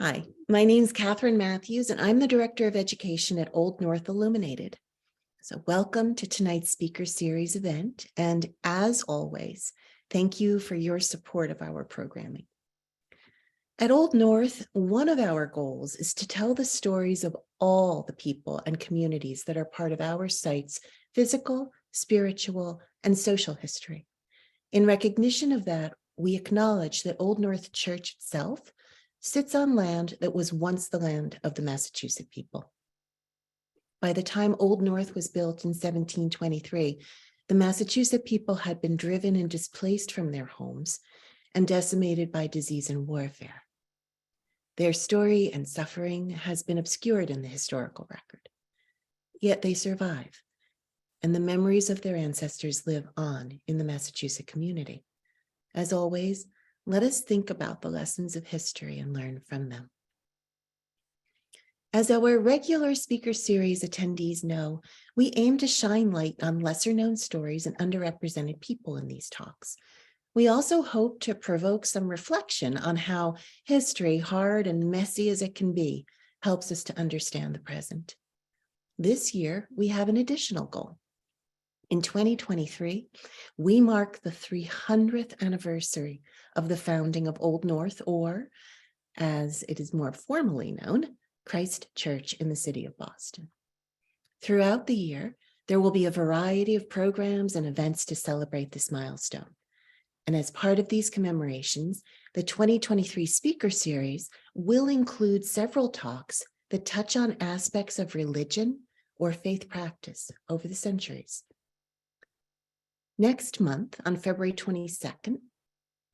Hi, my name's Catherine Matthews, and I'm the Director of Education at Old North Illuminated. So welcome to tonight's speaker series event, and as always, thank you for your support of our programming. At Old North, one of our goals is to tell the stories of all the people and communities that are part of our site's physical, spiritual, and social history. In recognition of that, we acknowledge that Old North Church itself sits on land that was once the land of the Massachusetts people. By the time Old North was built in 1723, the Massachusetts people had been driven and displaced from their homes and decimated by disease and warfare. Their story and suffering has been obscured in the historical record, yet they survive, and the memories of their ancestors live on in the Massachusetts community. As always, let us think about the lessons of history and learn from them. As our regular speaker series attendees know, we aim to shine light on lesser known stories and underrepresented people in these talks. We also hope to provoke some reflection on how history, hard and messy as it can be, helps us to understand the present. This year, we have an additional goal. In 2023, we mark the 300th anniversary of the founding of Old North, or, as it is more formally known, Christ Church in the city of Boston. Throughout the year, there will be a variety of programs and events to celebrate this milestone. And as part of these commemorations, the 2023 speaker series will include several talks that touch on aspects of religion or faith practice over the centuries. Next month, on February 22nd,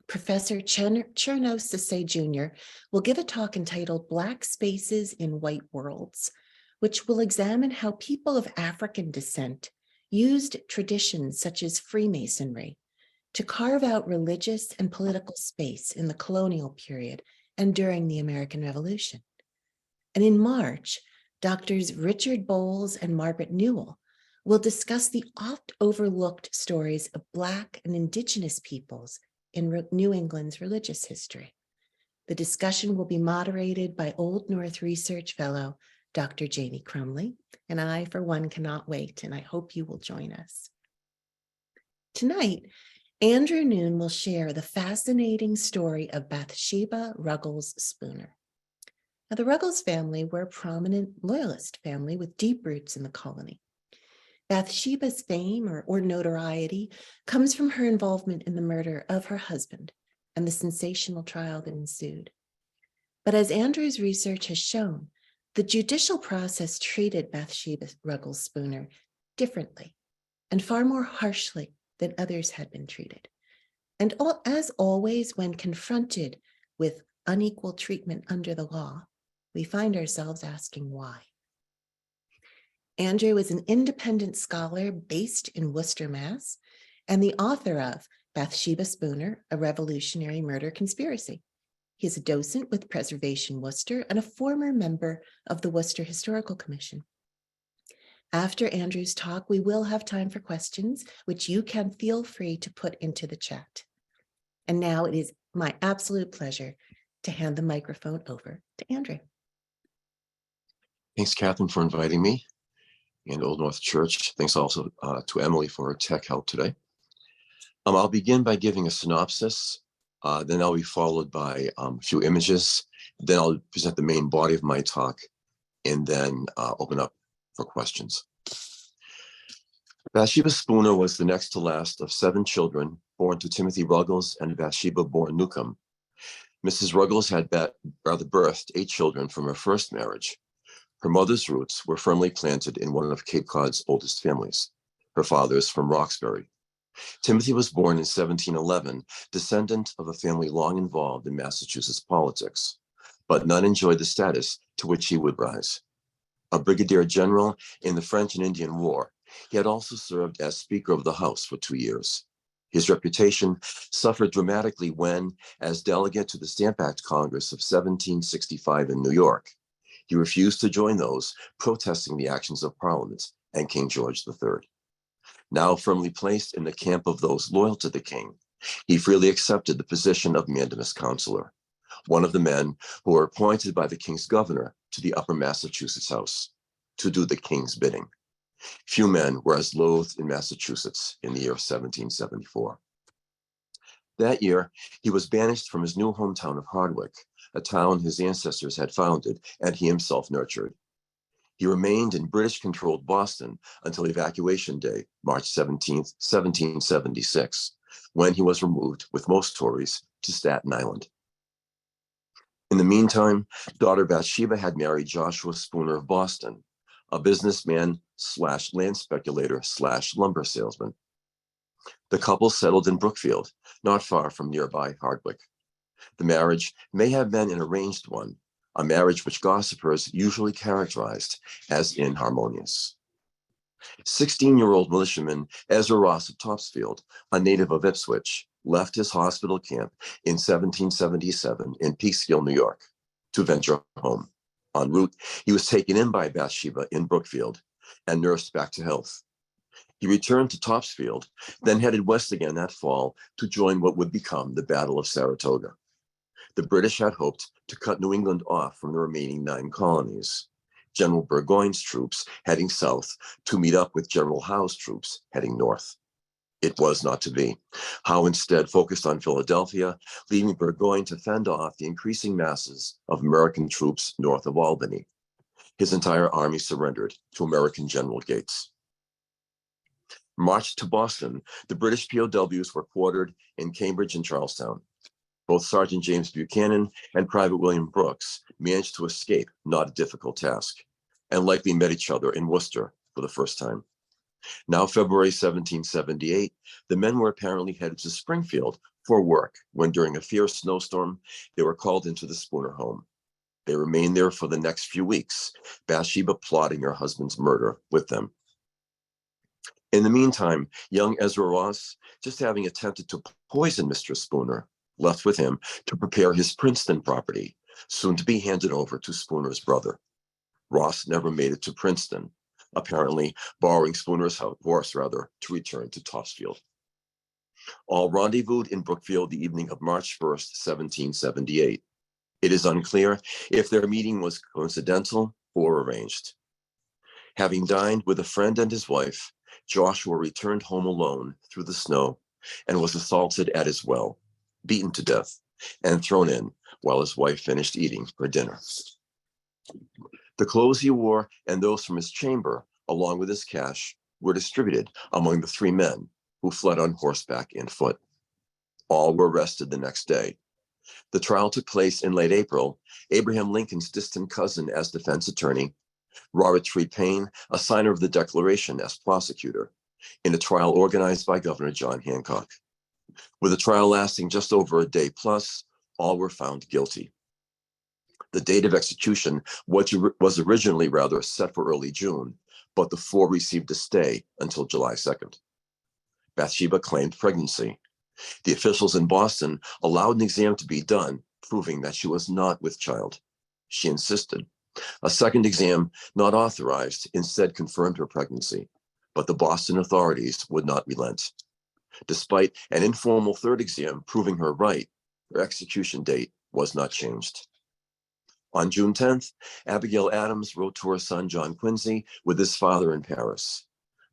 Professor Cherno Sase Jr. will give a talk entitled Black Spaces in White Worlds, which will examine how people of African descent used traditions such as Freemasonry to carve out religious and political space in the colonial period and during the American Revolution. And in March, Doctors Richard Bowles and Margaret Newell will discuss the oft overlooked stories of Black and Indigenous peoples in New England's religious history. The discussion will be moderated by Old North Research Fellow, Dr. Janie Crumley, and I, for one, cannot wait, and I hope you will join us. Tonight, Andrew Noone will share the fascinating story of Bathsheba Ruggles Spooner. Now, the Ruggles family were a prominent Loyalist family with deep roots in the colony. Bathsheba's fame or notoriety comes from her involvement in the murder of her husband and the sensational trial that ensued. But as Andrew's research has shown, the judicial process treated Bathsheba Ruggles Spooner differently and far more harshly than others had been treated. And as always, when confronted with unequal treatment under the law, we find ourselves asking why. Andrew is an independent scholar based in Worcester, Mass, and the author of Bathsheba Spooner, A Revolutionary Murder Conspiracy. He is a docent with Preservation Worcester and a former member of the Worcester Historical Commission. After Andrew's talk, we will have time for questions, which you can feel free to put into the chat. And now it is my absolute pleasure to hand the microphone over to Andrew. Thanks, Catherine, for inviting me, and Old North Church. Thanks also to Emily for her tech help today. I'll begin by giving a synopsis, then I'll be followed by a few images, then I'll present the main body of my talk, and then open up for questions. Bathsheba Spooner was the next to last of 7 children born to Timothy Ruggles and Bathsheba born Newcomb. Mrs. Ruggles had birthed 8 children from her first marriage. Her mother's roots were firmly planted in one of Cape Cod's oldest families, her father's from Roxbury. Timothy was born in 1711, descendant of a family long involved in Massachusetts politics, but none enjoyed the status to which he would rise. A brigadier general in the French and Indian War, he had also served as Speaker of the House for 2 years. His reputation suffered dramatically when, as delegate to the Stamp Act Congress of 1765 in New York, he refused to join those protesting the actions of Parliament and King George III. Now firmly placed in the camp of those loyal to the king, he freely accepted the position of mandamus counselor. one of the men who were appointed by the king's governor to the Upper Massachusetts House to do the king's bidding. Few men were as loathed in Massachusetts in the year 1774. That year, he was banished from his new hometown of Hardwick, a town his ancestors had founded and he himself nurtured. He remained in British-controlled Boston until evacuation day, March 17, 1776, when he was removed with most Tories to Staten Island. In the meantime, daughter Bathsheba had married Joshua Spooner of Boston, a businessman / land speculator / lumber salesman. The couple settled in Brookfield, not far from nearby Hardwick. The marriage may have been an arranged one, a marriage which gossipers usually characterized as inharmonious. 16-year-old militiaman Ezra Ross of Topsfield, a native of Ipswich, left his hospital camp in 1777 in Peekskill, New York, to venture home. En route, he was taken in by Bathsheba in Brookfield and nursed back to health. He returned to Topsfield, then headed west again that fall to join what would become the Battle of Saratoga. The British had hoped to cut New England off from the remaining 9 colonies. General Burgoyne's troops heading south to meet up with General Howe's troops heading north. It was not to be. Howe instead focused on Philadelphia, leaving Burgoyne to fend off the increasing masses of American troops north of Albany. His entire army surrendered to American General Gates. Marched to Boston, the British POWs were quartered in Cambridge and Charlestown. Both Sergeant James Buchanan and Private William Brooks managed to escape, not a difficult task, and likely met each other in Worcester for the first time. Now February 1778, the men were apparently headed to Springfield for work when during a fierce snowstorm, they were called into the Spooner home. They remained there for the next few weeks, Bathsheba plotting her husband's murder with them. In the meantime, young Ezra Ross, just having attempted to poison Mr. Spooner, left with him to prepare his Princeton property, soon to be handed over to Spooner's brother. Ross never made it to Princeton, apparently borrowing Spooner's horse to return to Topsfield. All rendezvoused in Brookfield the evening of March 1st, 1778. It is unclear if their meeting was coincidental or arranged. Having dined with a friend and his wife, Joshua returned home alone through the snow and was assaulted at his well, beaten to death, and thrown in while his wife finished eating her dinner. The clothes he wore and those from his chamber, along with his cash, were distributed among the 3 men who fled on horseback and foot. All were arrested the next day. The trial took place in late April. Abraham Lincoln's distant cousin as defense attorney, Robert Tree Payne, a signer of the Declaration as prosecutor, in a trial organized by Governor John Hancock. With the trial lasting just over a day plus, all were found guilty. The date of execution was originally set for early June, but the 4 received a stay until July 2nd. Bathsheba claimed pregnancy. The officials in Boston allowed an exam to be done, proving that she was not with child. She insisted. A second exam, not authorized, instead confirmed her pregnancy, but the Boston authorities would not relent. Despite an informal third exam proving her right, her execution date was not changed. On June 10th, Abigail Adams wrote to her son John Quincy with his father in Paris.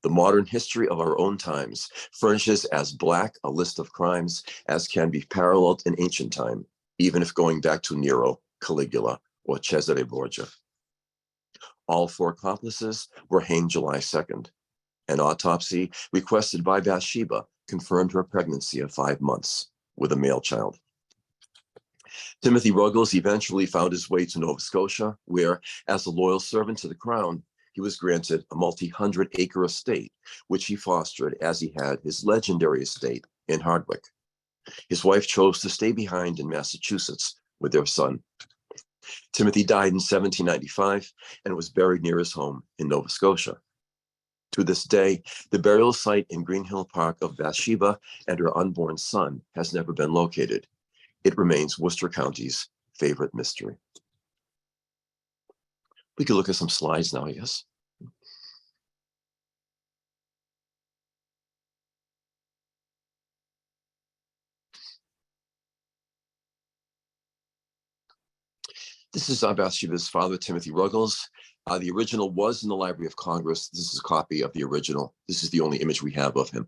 The modern history of our own times furnishes as black a list of crimes as can be paralleled in ancient time, even if going back to Nero, Caligula, or Cesare Borgia. All 4 accomplices were hanged July 2nd. An autopsy requested by Bathsheba confirmed her pregnancy of 5 months with a male child. Timothy Ruggles eventually found his way to Nova Scotia, where, as a loyal servant to the crown, he was granted a multi-100-acre estate, which he fostered as he had his legendary estate in Hardwick. His wife chose to stay behind in Massachusetts with their son. Timothy died in 1795 and was buried near his home in Nova Scotia. To this day, the burial site in Green Hill Park of Bathsheba and her unborn son has never been located. It remains Worcester County's favorite mystery. We could look at some slides now, I guess. This is Bathsheba's father, Timothy Ruggles. The original was in the Library of Congress. This is a copy of the original. This is the only image we have of him.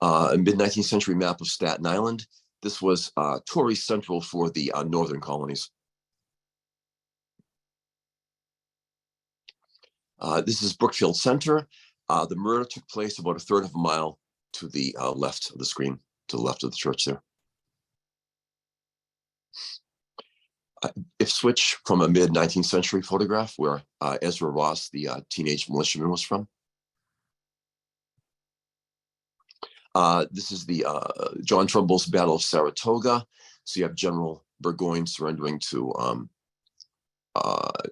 A mid-19th century map of Staten Island. This was Tory Central for the northern colonies. This is Brookfield Center. The murder took place about a third of a mile to the left of the screen, to the left of the church there. If switch from a mid-19th century photograph where Ezra Ross, the teenage militiaman, was from. This is the John Trumbull's Battle of Saratoga. So you have General Burgoyne surrendering to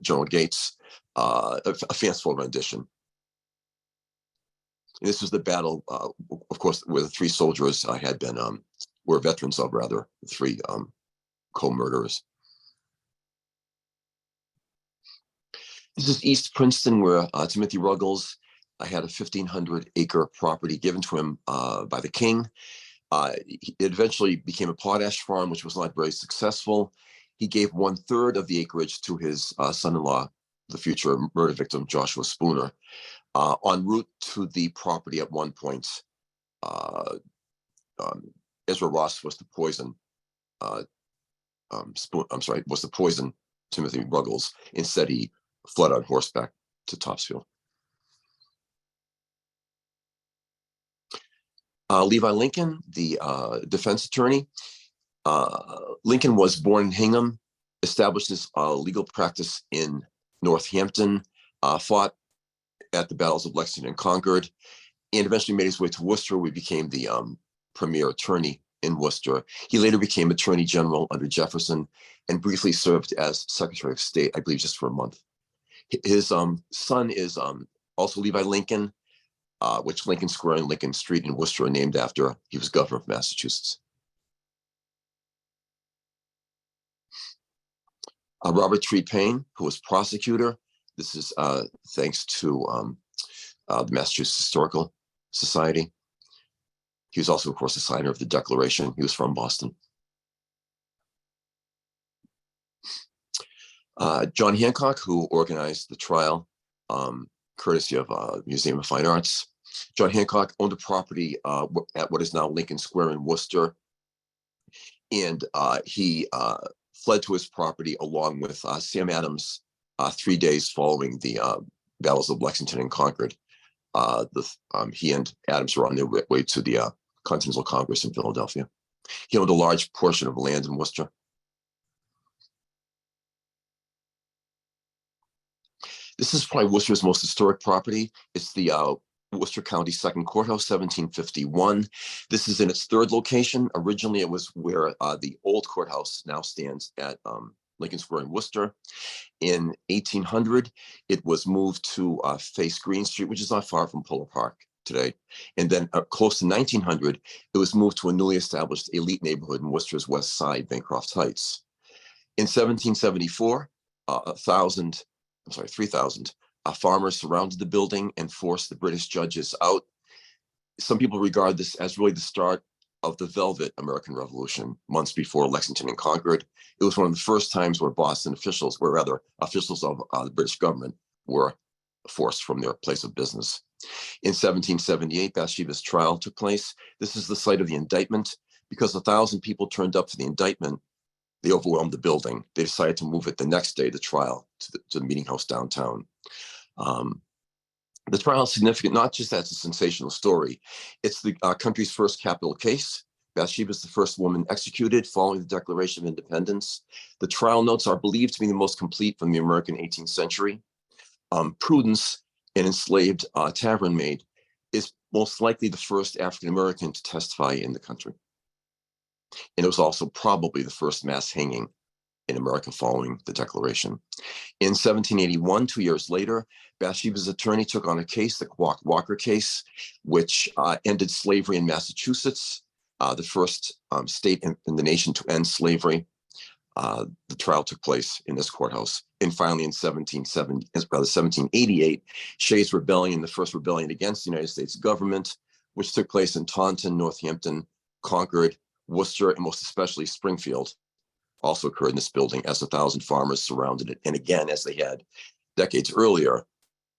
General Gates, a fanciful rendition. And this was the battle, of course, where the three soldiers had been, were veterans of, rather, three co-murderers. This is East Princeton, where Timothy Ruggles had a 1,500-acre property given to him by the king. It eventually became a potash farm, which was not very successful. He gave 1/3 of the acreage to his son-in-law, the future murder victim, Joshua Spooner. En route to the property at one point, Ezra Ross was to poison was to poison Timothy Ruggles. Instead, he fled on horseback to Topsfield. Levi Lincoln, the defense attorney. Lincoln was born in Hingham, established his legal practice in Northampton, fought at the battles of Lexington and Concord, and eventually made his way to Worcester, where he became the premier attorney in Worcester. He later became Attorney General under Jefferson and briefly served as Secretary of State, I believe, just for a month. His son is also Levi Lincoln, which Lincoln Square and Lincoln Street in Worcester are named after. He was governor of Massachusetts. Robert Tree Payne, who was prosecutor. This is thanks to the Massachusetts Historical Society. He was also, of course, the signer of the Declaration. He was from Boston. John Hancock, who organized the trial, courtesy of Museum of Fine Arts. John Hancock owned a property at what is now Lincoln Square in Worcester. And he fled to his property along with Sam Adams 3 days following the battles of Lexington and Concord. He and Adams were on their way to the Continental Congress in Philadelphia. He owned a large portion of land in Worcester. This is probably Worcester's most historic property. It's the Worcester County Second Courthouse, 1751. This is in its third location. Originally, it was where the old courthouse now stands at Lincoln Square in Worcester. In 1800, it was moved to face Green Street, which is not far from Polo Park today. And then close to 1900, it was moved to a newly established elite neighborhood in Worcester's west side, Bancroft Heights. In 1774, 3,000 farmers surrounded the building and forced the British judges out. Some people regard this as really the start of the Velvet American Revolution, months before Lexington and Concord. It was one of the first times where Boston officials, or rather officials of the British government, were forced from their place of business. In 1778, Bathsheba's trial took place. This is the site of the indictment. Because 1,000 people turned up for the indictment, they overwhelmed the building. They decided to move it the next day, the trial, to the meeting house downtown. The trial is significant, not just as a sensational story. It's the country's first capital case. Bathsheba is the first woman executed following the Declaration of Independence. The trial notes are believed to be the most complete from the American 18th century. Prudence, an enslaved tavern maid, is most likely the first African-American to testify in the country. And it was also probably the first mass hanging in America following the Declaration. In 1781, 2 years later, Bathsheba's attorney took on a case, the Quock Walker case, which ended slavery in Massachusetts, the first state in the nation to end slavery. The trial took place in this courthouse. And finally, in 1788, Shays' Rebellion, the first rebellion against the United States government, which took place in Taunton, Northampton, Concord, Worcester, and most especially Springfield also occurred in this building, as 1,000 farmers surrounded it. And again, as they had decades earlier,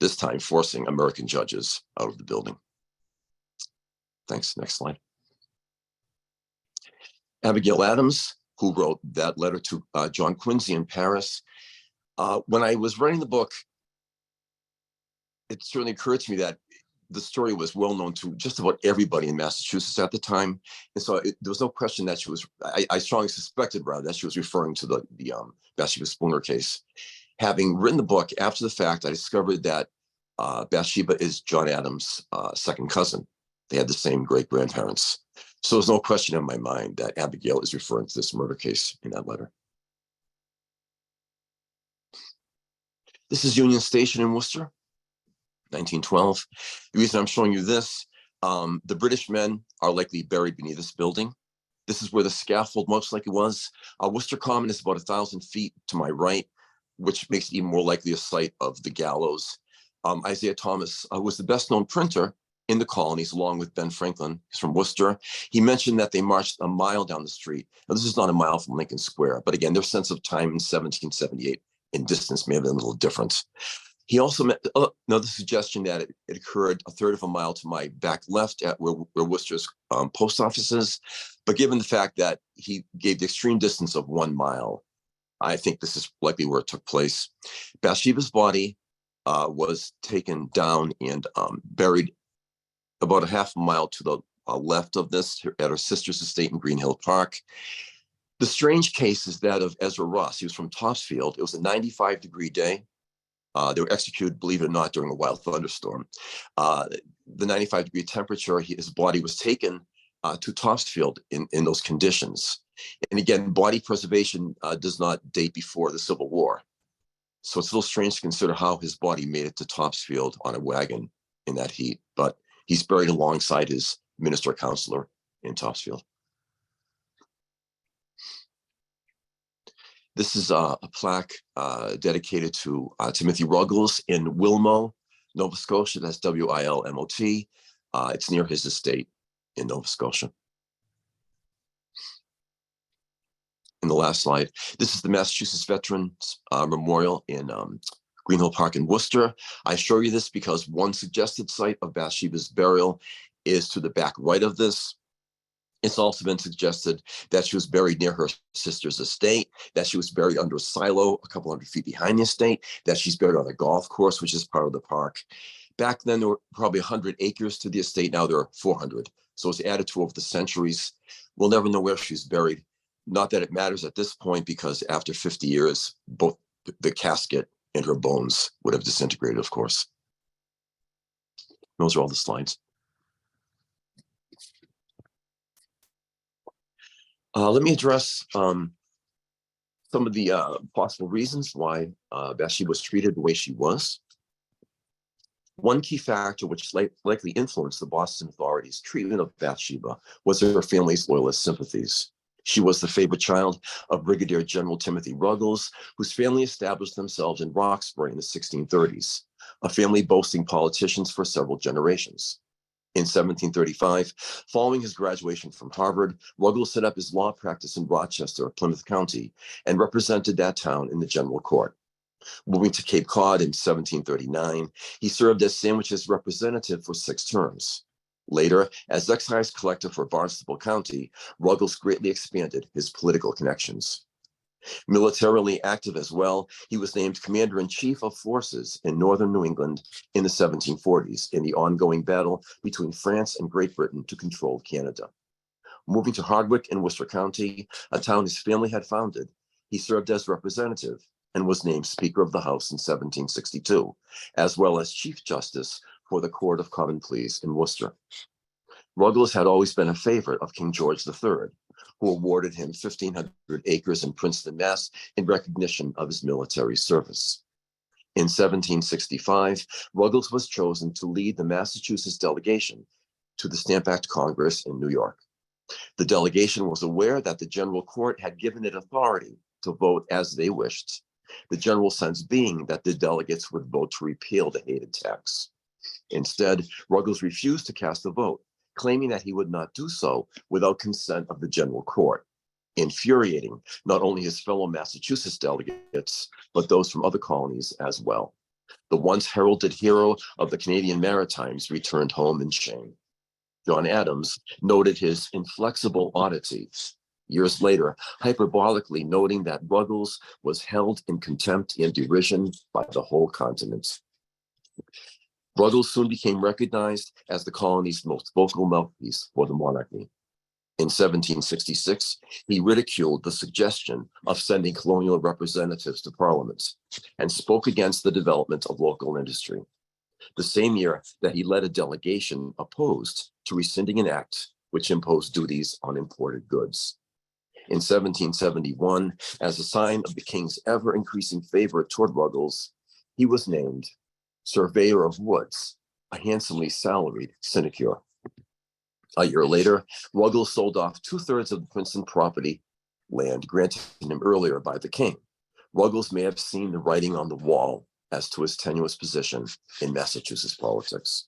this time forcing American judges out of the building. Thanks. Next slide. Abigail Adams, who wrote that letter to John Quincy in Paris. When I was writing the book, it certainly occurred to me that the story was well known to just about everybody in Massachusetts at the time. And so there was no question that she was, I strongly suspected rather that she was referring to the Bathsheba Spooner case. Having written the book after the fact, I discovered that Bathsheba is John Adams' second cousin. They had the same great-grandparents. So there's no question in my mind that Abigail is referring to this murder case in that letter. This is Union Station in Worcester, 1912. The reason I'm showing you this, the British men are likely buried beneath this building. This is where the scaffold most likely was. Worcester Common is about 1,000 feet to my right, which makes it even more likely a site of the gallows. Isaiah Thomas was the best known printer in the colonies, along with Ben Franklin. He's from Worcester. He mentioned that they marched a mile down the street. Now, this is not a mile from Lincoln Square, but again, their sense of time in 1778 in distance may have been a little different. He also met another suggestion that it occurred a third of a mile to my back left at where Worcester's post office is. But given the fact that he gave the extreme distance of 1 mile, I think this is likely where it took place. Bathsheba's body was taken down and buried about a half a mile to the left of this at her sister's estate in Green Hill Park. The strange case is that of Ezra Ross. He was from Topsfield. It was a 95-degree day. They were executed, believe it or not, during a wild thunderstorm. The 95-degree temperature, his body was taken to Topsfield in those conditions. And again, body preservation does not date before the Civil War. So it's a little strange to consider how his body made it to Topsfield on a wagon in that heat. But he's buried alongside his minister counselor in Topsfield. This is a plaque dedicated to Timothy Ruggles in Wilmot, Nova Scotia. That's W-I-L-M-O-T. It's near his estate in Nova Scotia. In the last slide, this is the Massachusetts Veterans Memorial in Green Hill Park in Worcester. I show you this because one suggested site of Bathsheba's burial is to the back right of this. It's also been suggested that she was buried near her sister's estate, that she was buried under a silo a couple hundred feet behind the estate, that she's buried on a golf course, which is part of the park. Back then, there were probably 100 acres to the estate. Now there are 400. So it's added to over the centuries. We'll never know where she's buried. Not that it matters at this point, because after 50 years, both the casket and her bones would have disintegrated, of course. Those are all the slides. Let me address some of the possible reasons why Bathsheba was treated the way she was. One key factor which likely influenced the Boston authorities' treatment of Bathsheba was her family's Loyalist sympathies. She was the favorite child of Brigadier General Timothy Ruggles, whose family established themselves in Roxbury in the 1630s, a family boasting politicians for several generations. In 1735, following his graduation from Harvard, Ruggles set up his law practice in Rochester, Plymouth County, and represented that town in the general court. Moving to Cape Cod in 1739, he served as Sandwich's representative for 6 terms. Later, as excise collector for Barnstable County, Ruggles greatly expanded his political connections. Militarily active as well, he was named commander-in-chief of forces in northern New England in the 1740s in the ongoing battle between France and Great Britain to control Canada. Moving to Hardwick in Worcester County, a town his family had founded, he served as representative and was named Speaker of the House in 1762, as well as Chief Justice for the Court of Common Pleas in Worcester. Ruggles had always been a favorite of King George III, who awarded him 1,500 acres in Princeton, Mass, in recognition of his military service. In 1765, Ruggles was chosen to lead the Massachusetts delegation to the Stamp Act Congress in New York. The delegation was aware that the General Court had given it authority to vote as they wished, the general sense being that the delegates would vote to repeal the hated tax. Instead, Ruggles refused to cast a vote, claiming that he would not do so without consent of the general court, infuriating not only his fellow Massachusetts delegates, but those from other colonies as well. The once heralded hero of the Canadian Maritimes returned home in shame. John Adams noted his inflexible oddity. Years later, hyperbolically noting that Ruggles was held in contempt and derision by the whole continent. Ruggles soon became recognized as the colony's most vocal mouthpiece for the monarchy. In 1766, he ridiculed the suggestion of sending colonial representatives to Parliament and spoke against the development of local industry. The same year that he led a delegation opposed to rescinding an act which imposed duties on imported goods. In 1771, as a sign of the king's ever-increasing favor toward Ruggles, he was named Surveyor of Woods, a handsomely salaried sinecure. A year later, Ruggles sold off 2/3 of the Princeton property land granted him earlier by the king. Ruggles may have seen the writing on the wall as to his tenuous position in Massachusetts politics.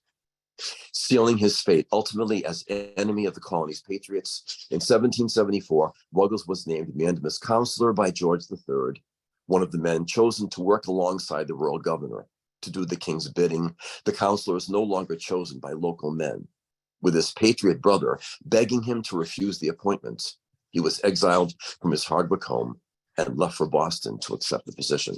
Sealing his fate ultimately as enemy of the colony's patriots, in 1774, Ruggles was named Mandamus Counselor by George III, one of the men chosen to work alongside the royal governor. To do the king's bidding, the counselor is no longer chosen by local men. With his patriot brother begging him to refuse the appointment, he was exiled from his Hardwick home and left for Boston to accept the position.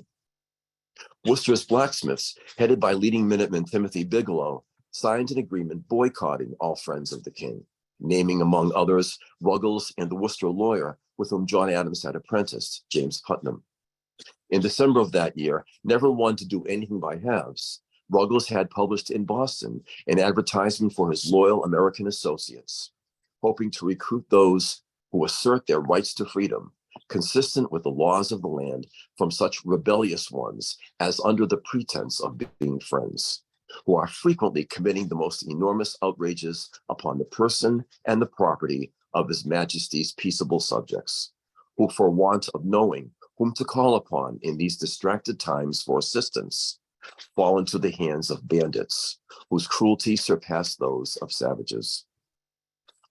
Worcester's blacksmiths, headed by leading Minuteman Timothy Bigelow, signed an agreement boycotting all friends of the king, naming among others Ruggles and the Worcester lawyer with whom John Adams had apprenticed, James Putnam. In December of that year, never one to do anything by halves, Ruggles had published in Boston an advertisement for his loyal American associates, hoping to recruit those who assert their rights to freedom, consistent with the laws of the land, from such rebellious ones as under the pretense of being friends, who are frequently committing the most enormous outrages upon the person and the property of His Majesty's peaceable subjects, who for want of knowing whom to call upon in these distracted times for assistance, fall into the hands of bandits, whose cruelty surpassed those of savages.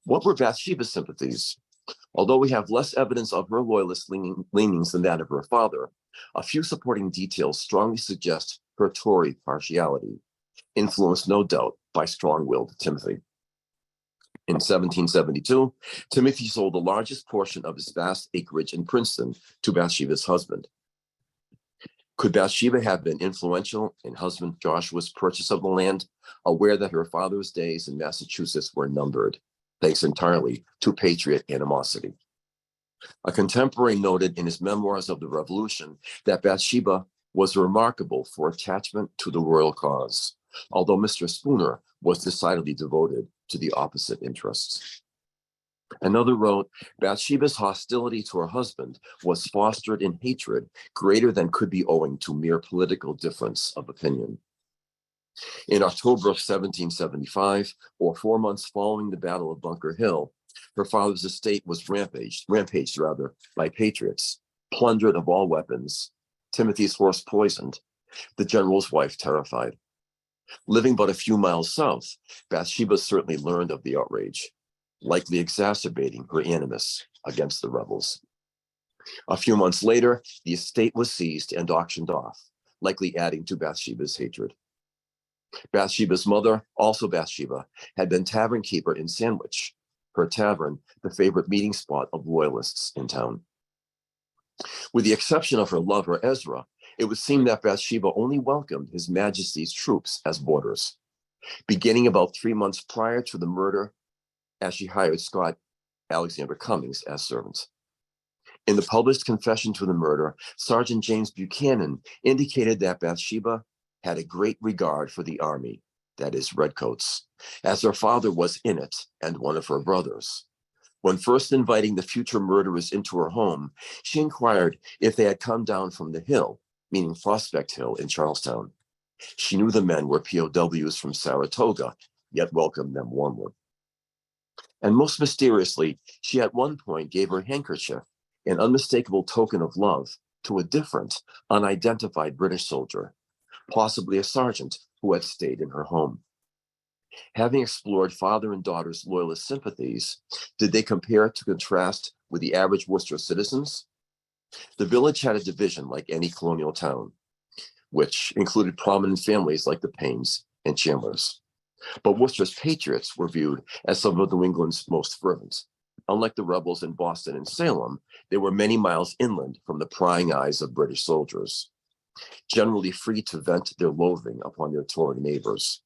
What were Bathsheba's sympathies? Although we have less evidence of her loyalist leanings than that of her father, a few supporting details strongly suggest her Tory partiality, influenced no doubt by strong-willed Timothy. In 1772, Timothy sold the largest portion of his vast acreage in Princeton to Bathsheba's husband. Could Bathsheba have been influential in husband Joshua's purchase of the land, aware that her father's days in Massachusetts were numbered, thanks entirely to patriot animosity? A contemporary noted in his memoirs of the Revolution that Bathsheba was remarkable for attachment to the royal cause, although Mr. Spooner was decidedly devoted to the opposite interests. Another wrote, Bathsheba's hostility to her husband was fostered in hatred greater than could be owing to mere political difference of opinion. In October of 1775, or 4 months following the Battle of Bunker Hill, her father's estate was rampaged by patriots, plundered of all weapons, Timothy's horse poisoned, the general's wife terrified. Living but a few miles south, Bathsheba certainly learned of the outrage, likely exacerbating her animus against the rebels. A few months later, the estate was seized and auctioned off, likely adding to Bathsheba's hatred. Bathsheba's mother, also Bathsheba, had been tavern keeper in Sandwich, her tavern the favorite meeting spot of loyalists in town. With the exception of her lover, Ezra, it would seem that Bathsheba only welcomed His Majesty's troops as boarders, beginning about 3 months prior to the murder, as she hired Scott Alexander Cummings as servants. In the published confession to the murder, Sergeant James Buchanan indicated that Bathsheba had a great regard for the army, that is, redcoats, as her father was in it and one of her brothers. When first inviting the future murderers into her home, she inquired if they had come down from the hill, meaning Prospect Hill in Charlestown. She knew the men were POWs from Saratoga, yet welcomed them warmly. And most mysteriously, she at one point gave her handkerchief, an unmistakable token of love, to a different, unidentified British soldier, possibly a sergeant who had stayed in her home. Having explored father and daughter's loyalist sympathies, did they compare to contrast with the average Worcester citizens? The village had a division like any colonial town, which included prominent families like the Paynes and Chandlers. But Worcester's patriots were viewed as some of New England's most fervent. Unlike the rebels in Boston and Salem, they were many miles inland from the prying eyes of British soldiers, generally free to vent their loathing upon their Tory neighbors.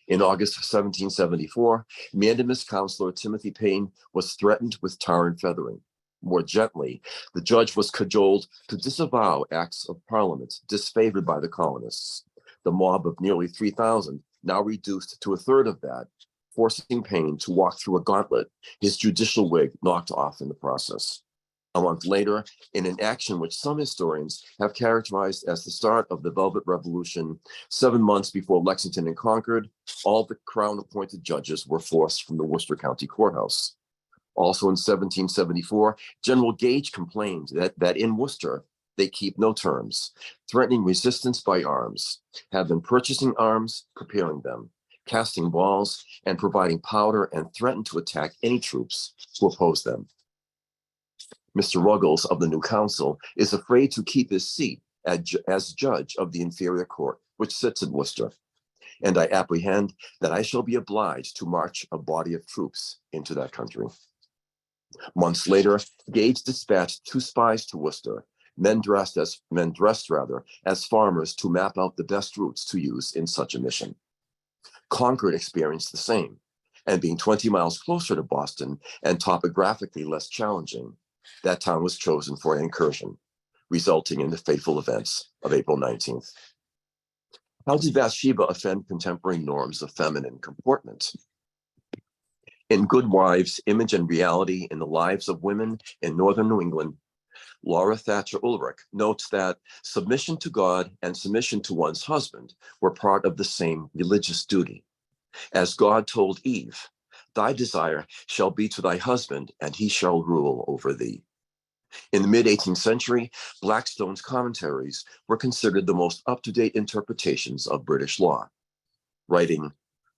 In August 1774, Mandamus Councillor Timothy Payne was threatened with tar and feathering. More gently, the judge was cajoled to disavow acts of parliament disfavored by the colonists. The mob of nearly 3,000, now reduced to a third of that, forcing Payne to walk through a gauntlet, his judicial wig knocked off in the process. A month later, in an action which some historians have characterized as the start of the Velvet Revolution, 7 months before Lexington and Concord, all the Crown-appointed judges were forced from the Worcester County Courthouse. Also in 1774, General Gage complained that in Worcester, they keep no terms, threatening resistance by arms, have been purchasing arms, preparing them, casting balls, and providing powder, and threatened to attack any troops who oppose them. Mr. Ruggles of the new council is afraid to keep his seat as judge of the inferior court, which sits in Worcester, and I apprehend that I shall be obliged to march a body of troops into that country. Months later, Gage dispatched 2 spies to Worcester, men dressed as farmers to map out the best routes to use in such a mission. Concord experienced the same, and being 20 miles closer to Boston and topographically less challenging, that town was chosen for an incursion, resulting in the fateful events of April 19th. How did Bathsheba offend contemporary norms of feminine comportment? In Good Wives, Image and Reality in the Lives of Women in Northern New England, Laura Thatcher Ulrich notes that submission to God and submission to one's husband were part of the same religious duty. As God told Eve, "Thy desire shall be to thy husband, and he shall rule over thee." In the mid-18th century, Blackstone's commentaries were considered the most up-to-date interpretations of British law. Writing,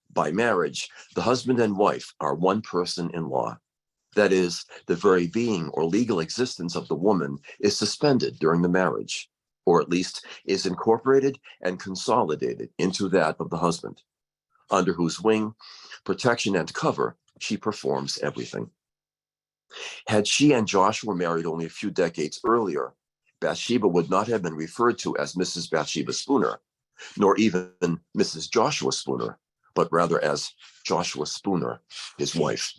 "By marriage, the husband and wife are one person in law. That is, the very being or legal existence of the woman is suspended during the marriage, or at least is incorporated and consolidated into that of the husband, under whose wing, protection, and cover she performs everything." Had she and Joshua married only a few decades earlier, Bathsheba would not have been referred to as Mrs. Bathsheba Spooner, nor even Mrs. Joshua Spooner, but rather as Joshua Spooner, his wife.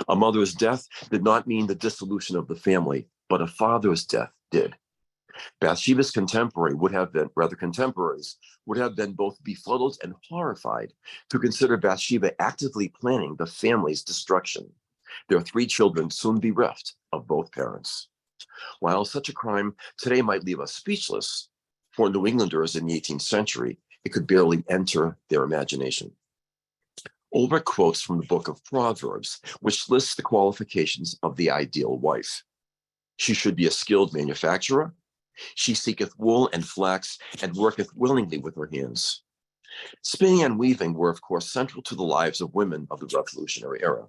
A mother's death did not mean the dissolution of the family, but a father's death did. Bathsheba's contemporaries would have been both befuddled and horrified to consider Bathsheba actively planning the family's destruction, their 3 children soon bereft of both parents. While such a crime today might leave us speechless, for New Englanders in the 18th century, it could barely enter their imagination. Ulrich quotes from the book of Proverbs, which lists the qualifications of the ideal wife. She should be a skilled manufacturer. She seeketh wool and flax, and worketh willingly with her hands. Spinning and weaving were, of course, central to the lives of women of the Revolutionary era.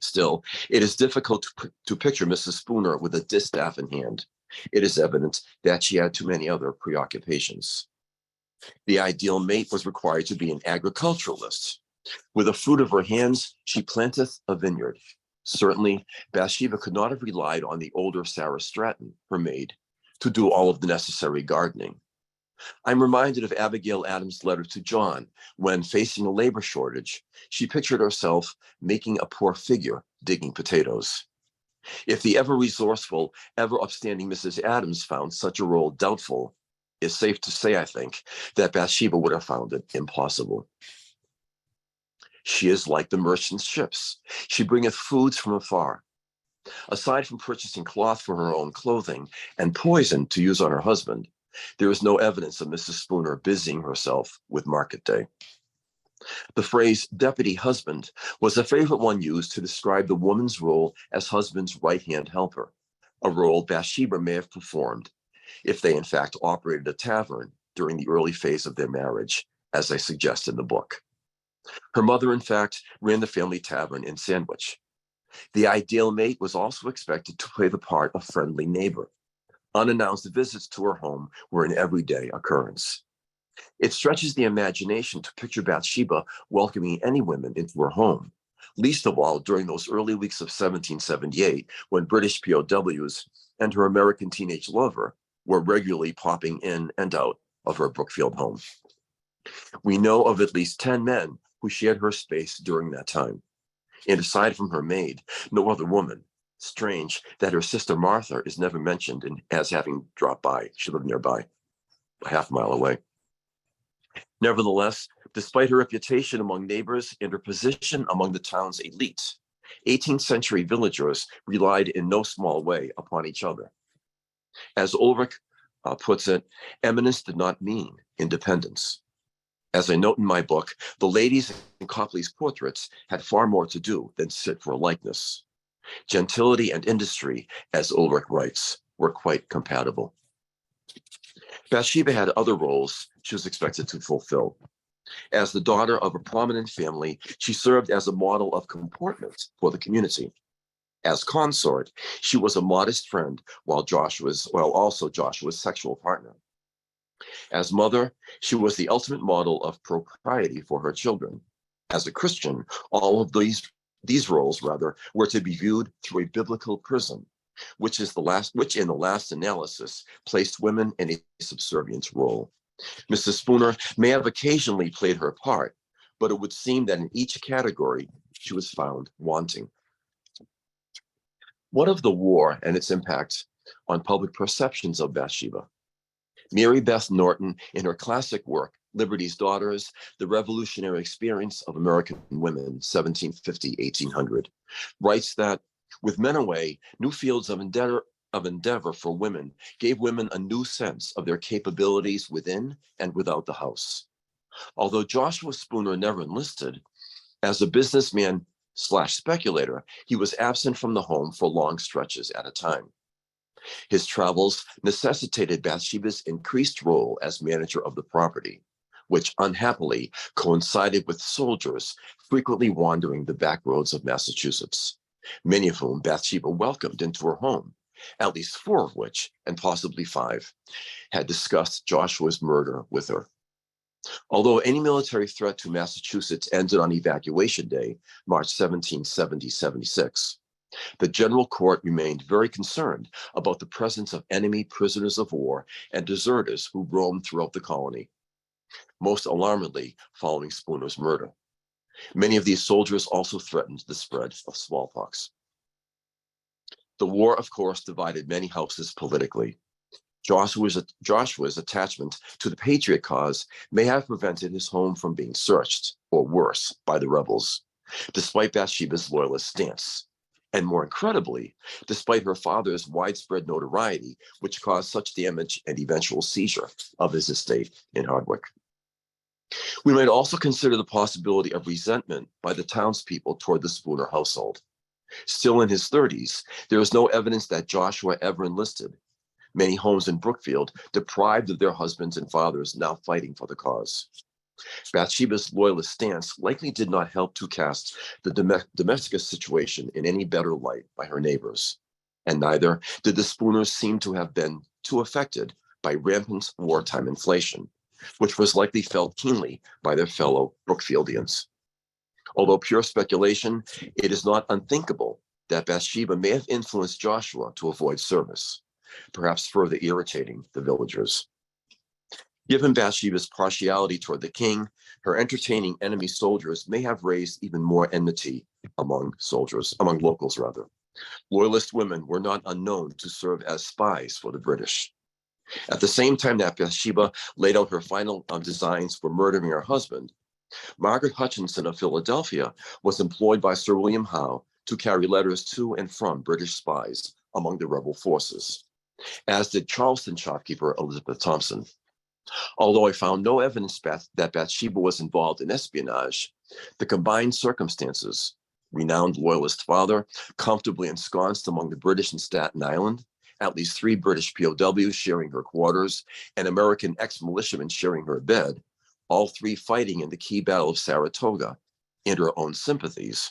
Still, it is difficult to picture Mrs. Spooner with a distaff in hand. It is evident that she had too many other preoccupations. The ideal mate was required to be an agriculturalist. With the fruit of her hands, she planteth a vineyard. Certainly, Bathsheba could not have relied on the older Sarah Stratton, her maid, to do all of the necessary gardening. I'm reminded of Abigail Adams' letter to John, when facing a labor shortage, she pictured herself making a poor figure digging potatoes. If the ever resourceful, ever upstanding Mrs. Adams found such a role doubtful, it's safe to say, I think, that Bathsheba would have found it impossible. She is like the merchant's ships. She bringeth foods from afar. Aside from purchasing cloth for her own clothing and poison to use on her husband, there is no evidence of Mrs. Spooner busying herself with market day. The phrase deputy husband was a favorite one used to describe the woman's role as husband's right-hand helper, a role Bathsheba may have performed if they in fact operated a tavern during the early phase of their marriage, as I suggest in the book. Her mother, in fact, ran the family tavern in Sandwich. The ideal mate was also expected to play the part of friendly neighbor. Unannounced visits to her home were an everyday occurrence. It stretches the imagination to picture Bathsheba welcoming any women into her home, least of all during those early weeks of 1778 when British POWs and her American teenage lover were regularly popping in and out of her Brookfield home. We know of at least 10 men who shared her space during that time. And aside from her maid, no other woman. Strange that her sister Martha is never mentioned as having dropped by. She lived nearby, a half mile away. Nevertheless, despite her reputation among neighbors and her position among the town's elite, 18th century villagers relied in no small way upon each other. As Ulrich puts it, eminence did not mean independence. As I note in my book, the ladies in Copley's portraits had far more to do than sit for a likeness. Gentility and industry, as Ulrich writes, were quite compatible. Bathsheba had other roles she was expected to fulfill. As the daughter of a prominent family, she served as a model of comportment for the community. As consort, she was a modest friend while also Joshua's sexual partner. As mother, she was the ultimate model of propriety for her children. As a Christian, all of these roles were to be viewed through a biblical prism, which in the last analysis placed women in a subservient role. Mrs. Spooner may have occasionally played her part, but it would seem that in each category she was found wanting. What of the war and its impact on public perceptions of Bathsheba? Mary Beth Norton, in her classic work, Liberty's Daughters, The Revolutionary Experience of American Women, 1750-1800, writes that with men away, new fields of endeavor for women gave women a new sense of their capabilities within and without the house. Although Joshua Spooner never enlisted, as a businessman / speculator, he was absent from the home for long stretches at a time. His travels necessitated Bathsheba's increased role as manager of the property, which unhappily coincided with soldiers frequently wandering the back roads of Massachusetts, many of whom Bathsheba welcomed into her home, at least 4 of which, and possibly 5, had discussed Joshua's murder with her. Although any military threat to Massachusetts ended on Evacuation Day, March 1776, the General Court remained very concerned about the presence of enemy prisoners of war and deserters who roamed throughout the colony, most alarmingly following Spooner's murder. Many of these soldiers also threatened the spread of smallpox. The war, of course, divided many houses politically. Joshua's attachment to the Patriot cause may have prevented his home from being searched, or worse, by the rebels, despite Bathsheba's loyalist stance. And more incredibly, despite her father's widespread notoriety, which caused such damage and eventual seizure of his estate in Hardwick. We might also consider the possibility of resentment by the townspeople toward the Spooner household. Still in his 30s, there is no evidence that Joshua ever enlisted. Many homes in Brookfield deprived of their husbands and fathers now fighting for the cause. Bathsheba's loyalist stance likely did not help to cast the domestic situation in any better light by her neighbors, and neither did the Spooners seem to have been too affected by rampant wartime inflation, which was likely felt keenly by their fellow Brookfieldians. Although pure speculation, it is not unthinkable that Bathsheba may have influenced Joshua to avoid service, perhaps further irritating the villagers. Given Bathsheba's partiality toward the king, her entertaining enemy soldiers may have raised even more enmity among locals. Loyalist women were not unknown to serve as spies for the British. At the same time that Bathsheba laid out her final designs for murdering her husband, Margaret Hutchinson of Philadelphia was employed by Sir William Howe to carry letters to and from British spies among the rebel forces, as did Charleston shopkeeper Elizabeth Thompson. Although I found no evidence that Bathsheba was involved in espionage, the combined circumstances, renowned loyalist father, comfortably ensconced among the British in Staten Island, at least 3 British POWs sharing her quarters, and American ex-militiamen sharing her bed, all three fighting in the key battle of Saratoga, and her own sympathies.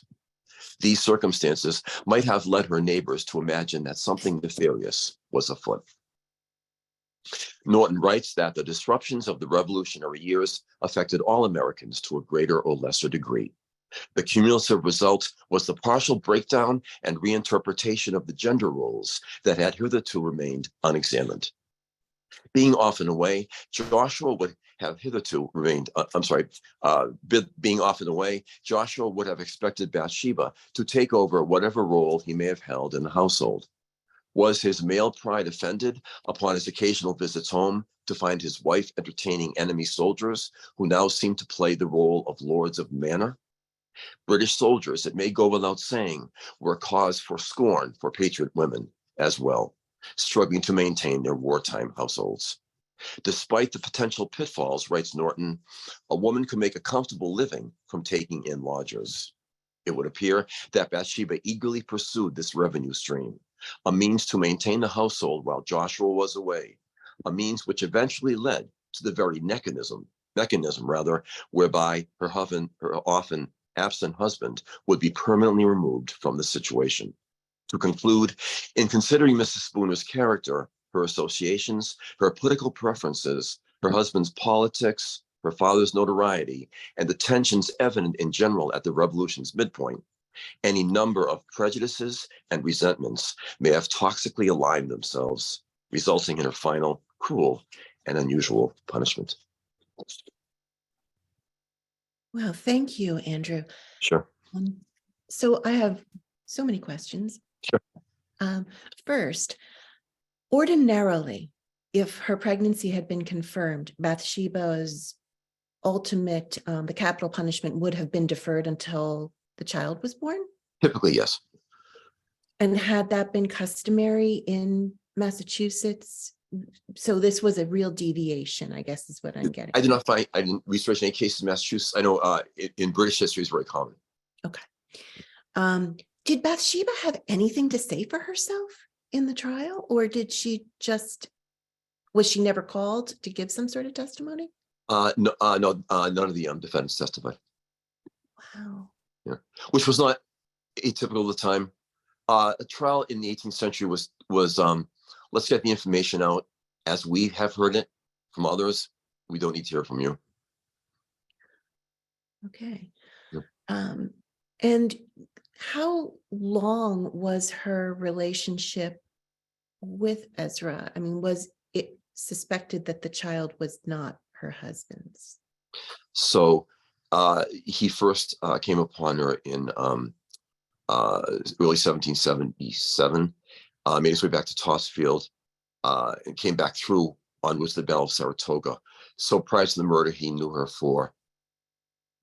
These circumstances might have led her neighbors to imagine that something nefarious was afoot. Norton writes that the disruptions of the Revolutionary years affected all Americans to a greater or lesser degree. The cumulative result was the partial breakdown and reinterpretation of the gender roles that had hitherto remained unexamined. Being off and away, Joshua would have hitherto remained, being off and away, Joshua would have expected Bathsheba to take over whatever role he may have held in the household. Was his male pride offended upon his occasional visits home to find his wife entertaining enemy soldiers who now seemed to play the role of lords of manor? British soldiers, it may go without saying, were a cause for scorn for patriot women as well, struggling to maintain their wartime households. Despite the potential pitfalls, writes Norton, a woman could make a comfortable living from taking in lodgers. It would appear that Bathsheba eagerly pursued this revenue stream, a means to maintain the household while Joshua was away, a means which eventually led to the very mechanism whereby her often absent husband would be permanently removed from the situation. To conclude, in considering Mrs. Spooner's character, her associations, her political preferences, her husband's politics, her father's notoriety, and the tensions evident in general at the Revolution's midpoint, any number of prejudices and resentments may have toxically aligned themselves, resulting in her final, cruel, and unusual punishment. Well, thank you, Andrew. Sure. So I have so many questions. Sure. First, ordinarily, if her pregnancy had been confirmed, Bathsheba's ultimate, the capital punishment would have been deferred until the child was born? Typically, yes. And had that been customary in Massachusetts? So this was a real deviation, I guess is what I'm getting. I didn't research any cases in Massachusetts. I know in British history is very common. Okay. Did Bathsheba have anything to say for herself in the trial, or was she never called to give some sort of testimony? No, none of the defendants testified. Wow. Yeah, which was not atypical of the time. A trial in the 18th century was let's get the information out as we have heard it from others. We don't need to hear from you. Okay. Yep. And how long was her relationship with Ezra? I mean, was it suspected that the child was not her husband's? So he first came upon her in early 1777, made his way back to Tossfield, and came back through onwards to the Battle of Saratoga. So prior to the murder, he knew her for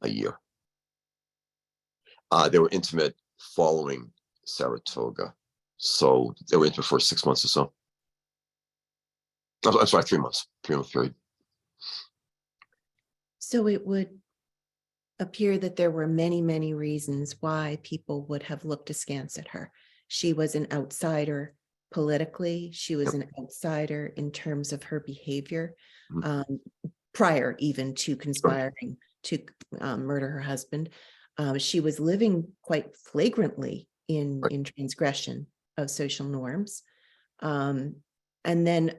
a year. They were intimate following Saratoga. So they were intimate for 6 months or so. I'm sorry, 3 months, 3-month period. So it would appear that there were many, many reasons why people would have looked askance at her. She was an outsider politically. She was an outsider in terms of her behavior, prior even to conspiring to murder her husband. She was living quite flagrantly in transgression of social norms. And then,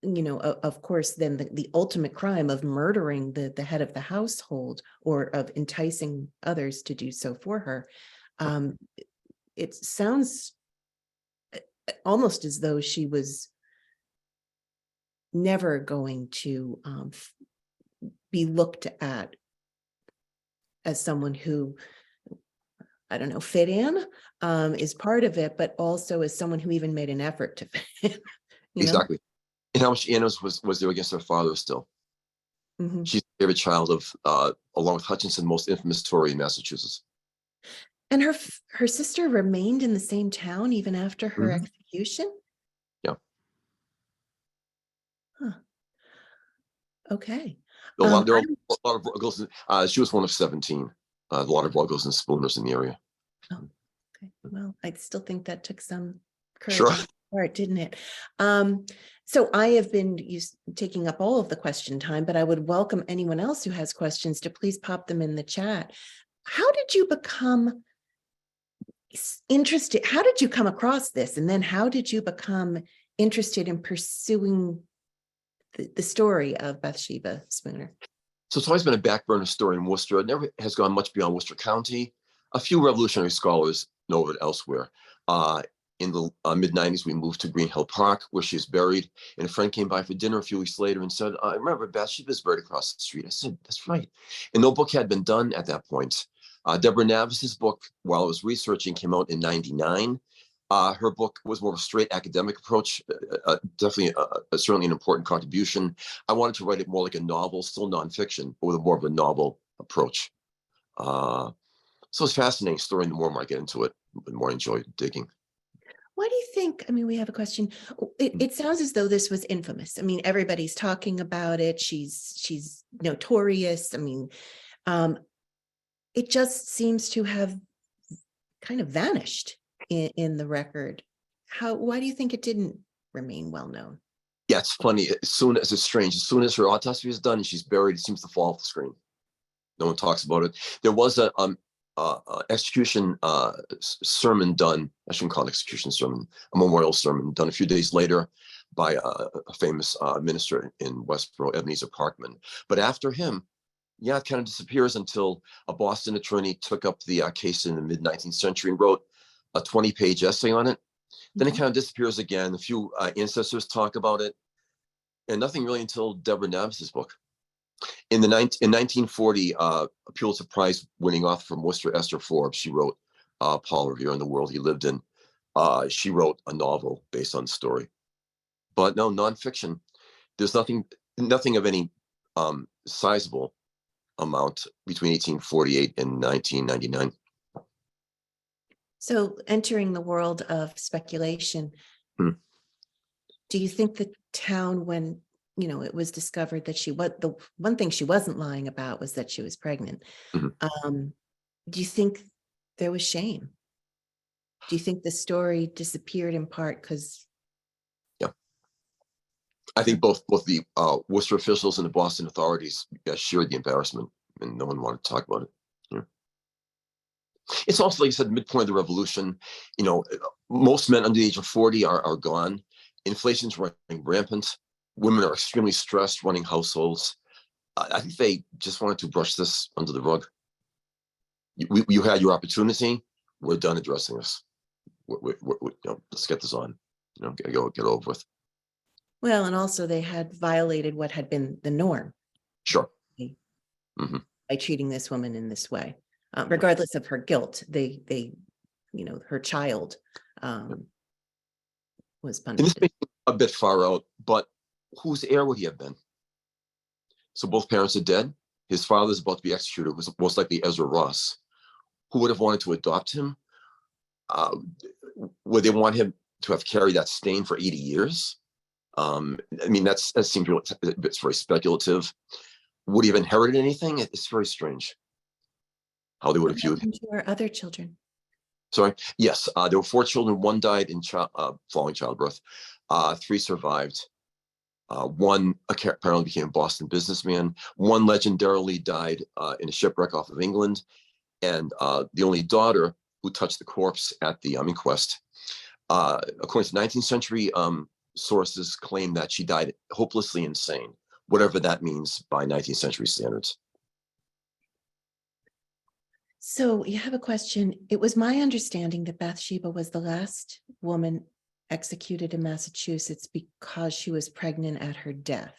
of course, then the ultimate crime of murdering the head of the household, or of enticing others to do so for her. It sounds almost as though she was never going to be looked at as someone who, I don't know, fit in, is part of it, but also as someone who even made an effort to fit in. Exactly. And how much animus was there against her father still? Mm-hmm. She's the favorite child of, along with Hutchinson, most infamous Tory in Massachusetts. And her sister remained in the same town even after her execution? Yeah. Huh. Okay. There are a lot of Ruggles. She was one of 17. A lot of Ruggles and Spooners in the area. Oh, okay. Well, I still think that took some courage Sure. on part, didn't it? So I have been taking up all of the question time, but I would welcome anyone else who has questions to please pop them in the chat. How did you become interested? How did you come across this? And then how did you become interested in pursuing the story of Bathsheba Spooner? So it's always been a back burner story in Worcester. It never has gone much beyond Worcester County. A few revolutionary scholars know of it elsewhere. In the mid-90s, we moved to Green Hill Park, where she is buried. And a friend came by for dinner a few weeks later and said, I remember Bathsheba's buried across the street. I said, that's right. And no book had been done at that point. Deborah Navis's book, while I was researching, came out in 99. Her book was more of a straight academic approach, definitely certainly an important contribution. I wanted to write it more like a novel, still nonfiction, but with more of a novel approach. So it's a fascinating story, and the more I get into it, the more I enjoy digging. Why do you think, I mean, we have a question. It sounds as though this was infamous. I mean, everybody's talking about it. She's notorious. I mean, it just seems to have kind of vanished in the record. Why do you think it didn't remain well known? Yeah, it's funny. It's strange. As soon as her autopsy is done and she's buried, it seems to fall off the screen. No one talks about it. There was a execution sermon done. I shouldn't call it execution sermon, a memorial sermon done a few days later by a famous minister in Westboro, Ebenezer Parkman. But after him, yeah, it kind of disappears until a Boston attorney took up the case in the mid-19th century and wrote a 20-page essay on it. Then it kind of disappears again. A few ancestors talk about it, and nothing really until Deborah Navis's book. In 1940, a Pulitzer Prize winning author from Worcester, Esther Forbes, she wrote Paul Revere and the World He Lived In. She wrote a novel based on the story. But no, nonfiction. There's nothing of any sizable amount between 1848 and 1999. So entering the world of speculation, do you think the town, when it was discovered that the one thing she wasn't lying about was that she was pregnant. Do you think there was shame? Do you think the story disappeared in part because? Yeah, I think both the Worcester officials and the Boston authorities shared the embarrassment, and no one wanted to talk about it. Yeah. It's also, like you said, midpoint of the revolution. Most men under the age of 40 are gone. Inflation's running rampant. Women are extremely stressed running households. I think they just wanted to brush this under the rug. You had your opportunity. We're done addressing this. Let's get this on. Get over with. Well, and also they had violated what had been the norm. Sure. By treating this woman in this way, regardless of her guilt, they her child was punished. And this may be a bit far out, but whose heir would he have been? So both parents are dead. His father's about to be executed. It was most likely Ezra Ross. Who would have wanted to adopt him? Would they want him to have carried that stain for 80 years? I mean, that seems really, it's very speculative. Would he have inherited anything? It's very strange how they would have viewed him. Or other children? Sorry. Yes, there were 4 children. 1 died in following childbirth. 3 survived. 1 apparently became a Boston businessman. 1 legendarily died in a shipwreck off of England. And the only daughter who touched the corpse at the inquest, according to 19th century sources, claim that she died hopelessly insane, whatever that means by 19th century standards. So you have a question. It was my understanding that Bathsheba was the last woman executed in Massachusetts because she was pregnant at her death.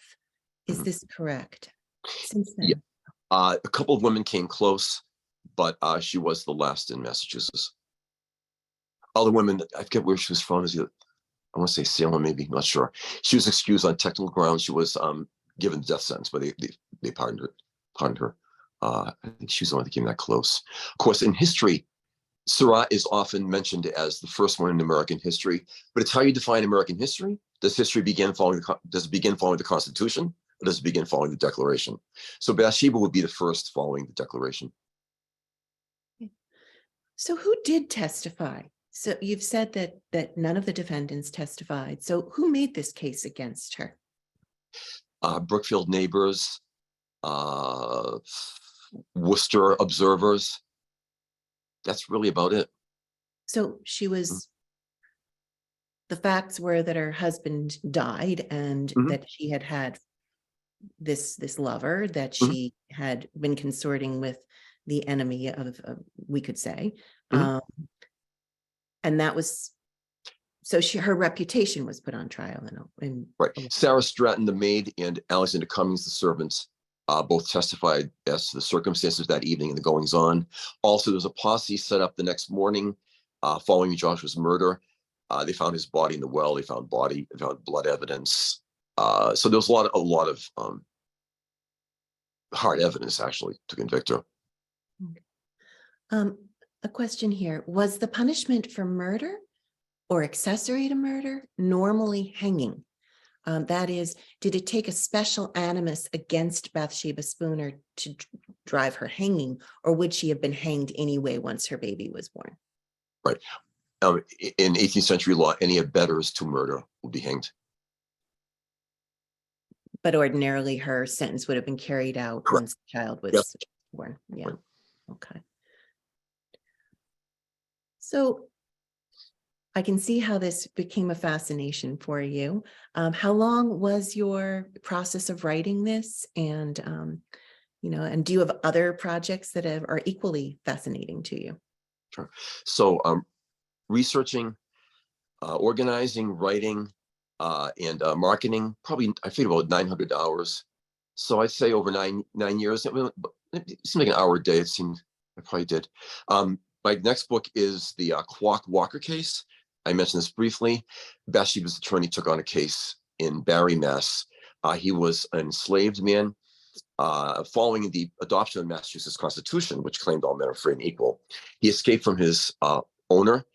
Is this correct? Since then? Yeah. A couple of women came close, but she was the last in Massachusetts. Other women, I forget where she was from. I want to say Salem, maybe, not sure. She was excused on technical grounds. She was given the death sentence, but they pardoned her. I think she was the one that came that close. Of course, in history, Surratt is often mentioned as the first one in American history, but it's how you define American history. Does history begin following the Constitution, or does it begin following the Declaration? So Bathsheba would be the first following the Declaration. So who did testify So you've said that none of the defendants testified. So who made this case against her? Brookfield neighbors, uh, Worcester observers. That's really about it. So she was, the facts were that her husband died and Mhm. that she had this lover, that Mhm. she had been consorting with the enemy of we could say. Mhm. Um, and that was, so her reputation was put on trial. Right. Sarah Stratton, the maid, and Alexander Cummings, the servant, both testified as to the circumstances that evening and the goings on. Also, there was a posse set up the next morning following Joshua's murder. They found his body in the well. They found blood evidence. So there was a lot of hard evidence actually to convict her. A question here. Was the punishment for murder or accessory to murder normally hanging? That is, did it take a special animus against Bathsheba Spooner to drive her hanging, or would she have been hanged anyway once her baby was born? Right. In 18th century law, any abettors to murder would be hanged. But ordinarily her sentence would have been carried out Correct. once the child was Yep. born. Yeah. Right. Okay. So I can see how this became a fascination for you. How long was your process of writing this? And, and do you have other projects that are equally fascinating to you? Sure. So researching, organizing, writing, and marketing, probably I think about 900 hours. So I'd say over nine years. It seemed like an hour a day. It seemed I probably did. My next book is the Quock Walker case. I mentioned this briefly. Bathsheba's attorney took on a case in Barry, Mass. He was an enslaved man. Following the adoption of the Massachusetts Constitution, which claimed all men are free and equal, he escaped from his owner,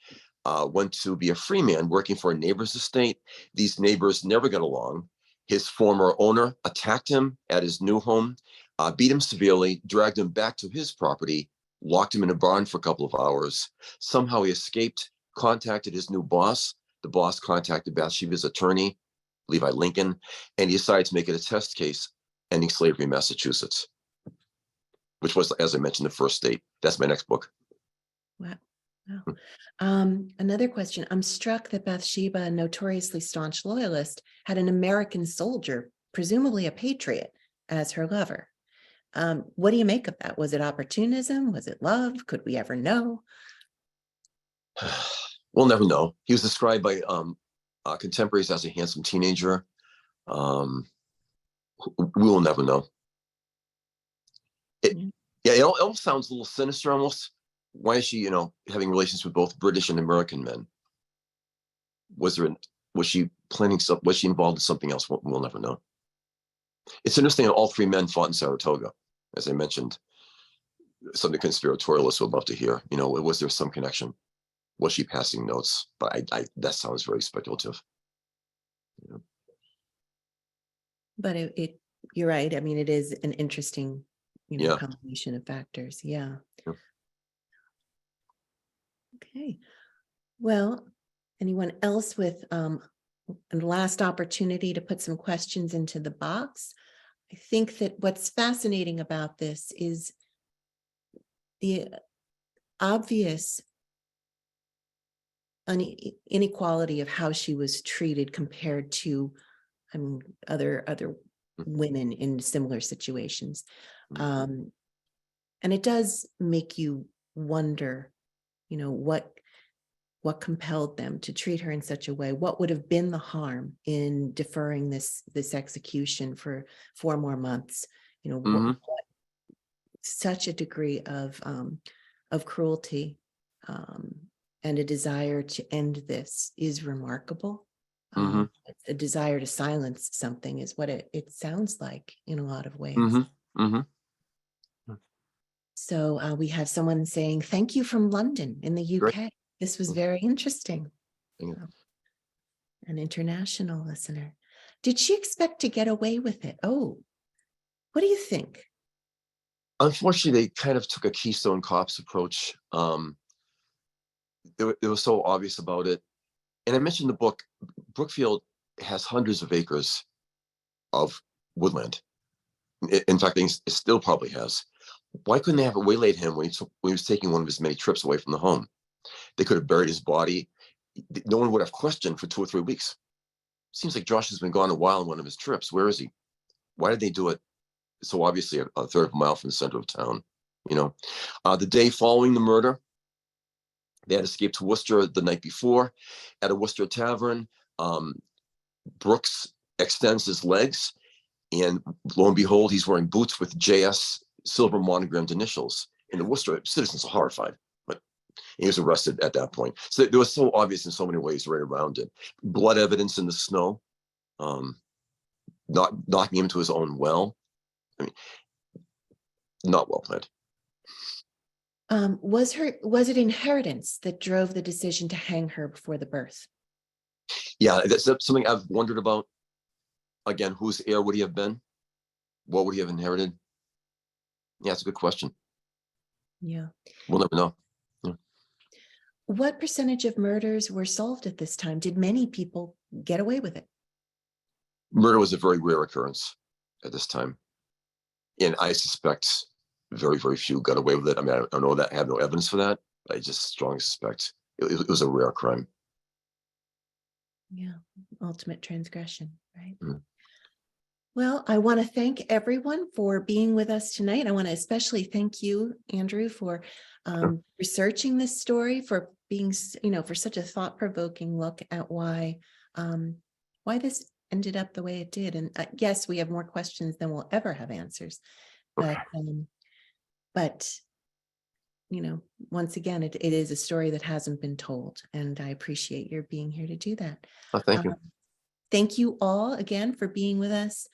went to be a free man working for a neighbor's estate. These neighbors never got along. His former owner attacked him at his new home, beat him severely, dragged him back to his property, locked him in a barn for a couple of hours. Somehow he escaped, contacted his new boss. The boss contacted Bathsheba's attorney, Levi Lincoln, and he decided to make it a test case ending slavery in Massachusetts, which was, as I mentioned, the first state. That's my next book. Wow. Another question. I'm struck that Bathsheba, a notoriously staunch loyalist, had an American soldier, presumably a patriot, as her lover. What do you make of that? Was it opportunism? Was it love? Could we ever know? We'll never know. He was described by contemporaries as a handsome teenager. We will never know. It almost sounds a little sinister almost. Why is she, having relations with both British and American men? Was she planning something? Was she involved in something else? We'll never know. It's interesting that all three men fought in Saratoga. As I mentioned, some of the conspiratorialists would love to hear, was there some connection? Was she passing notes? But that sounds very speculative. But you're right. I mean, it is an interesting, Yeah. combination of factors. Yeah. Okay. Well, anyone else with a last opportunity to put some questions into the box? I think that what's fascinating about this is the obvious inequality of how she was treated compared to, other women in similar situations. And it does make you wonder, what compelled them to treat her in such a way? What would have been the harm in deferring this execution for 4 more months? Such a degree of cruelty and a desire to end this is remarkable. A desire to silence something is what it sounds like in a lot of ways. So we have someone saying, thank you from London in the UK. Great. This was very interesting. An international listener. Did she expect to get away with it? Oh, what do you think? Unfortunately, they kind of took a Keystone Cops approach. it was so obvious about it. And I mentioned the book, Brookfield has hundreds of acres of woodland. In fact, it still probably has. Why couldn't they have waylaid him when he was taking one of his many trips away from the home? They could have buried his body. No one would have questioned for 2 or 3 weeks. Seems like Josh has been gone a while on one of his trips. Where is he? Why did they do it so obviously a third of a mile from the center of town? The day following the murder, they had escaped to Worcester the night before. At a Worcester tavern, Brooks extends his legs, and lo and behold, he's wearing boots with JS silver monogrammed initials. And the Worcester citizens are horrified, but he was arrested at that point. So it was so obvious in so many ways right around it. Blood evidence in the snow, not knocking him to his own well. I mean, not well planned. Was it inheritance that drove the decision to hang her before the birth? Yeah, that's something I've wondered about. Again, whose heir would he have been? What would he have inherited? Yeah, it's a good question. Yeah. We'll never know. Yeah. What percentage of murders were solved at this time? Did many people get away with it? Murder was a very rare occurrence at this time. And I suspect very, very few got away with it. I mean, I don't know that. I have no evidence for that. But I just strongly suspect it was a rare crime. Yeah, ultimate transgression, right? Mm. Well, I want to thank everyone for being with us tonight. I want to especially thank you, Andrew, for researching this story, for being, for such a thought-provoking look at why this ended up the way it did. And yes, we have more questions than we'll ever have answers. But once again, it is a story that hasn't been told, and I appreciate your being here to do that. Oh, thank you. Thank you all again for being with us.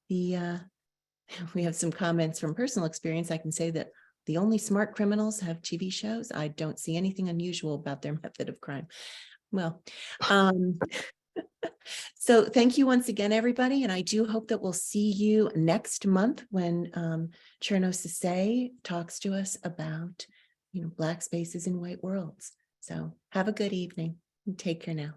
We have some comments from personal experience. I can say that the only smart criminals have TV shows. I don't see anything unusual about their method of crime. Well, so thank you once again, everybody. And I do hope that we'll see you next month when Cherno Sase talks to us about, Black spaces in white worlds. So have a good evening and take care now.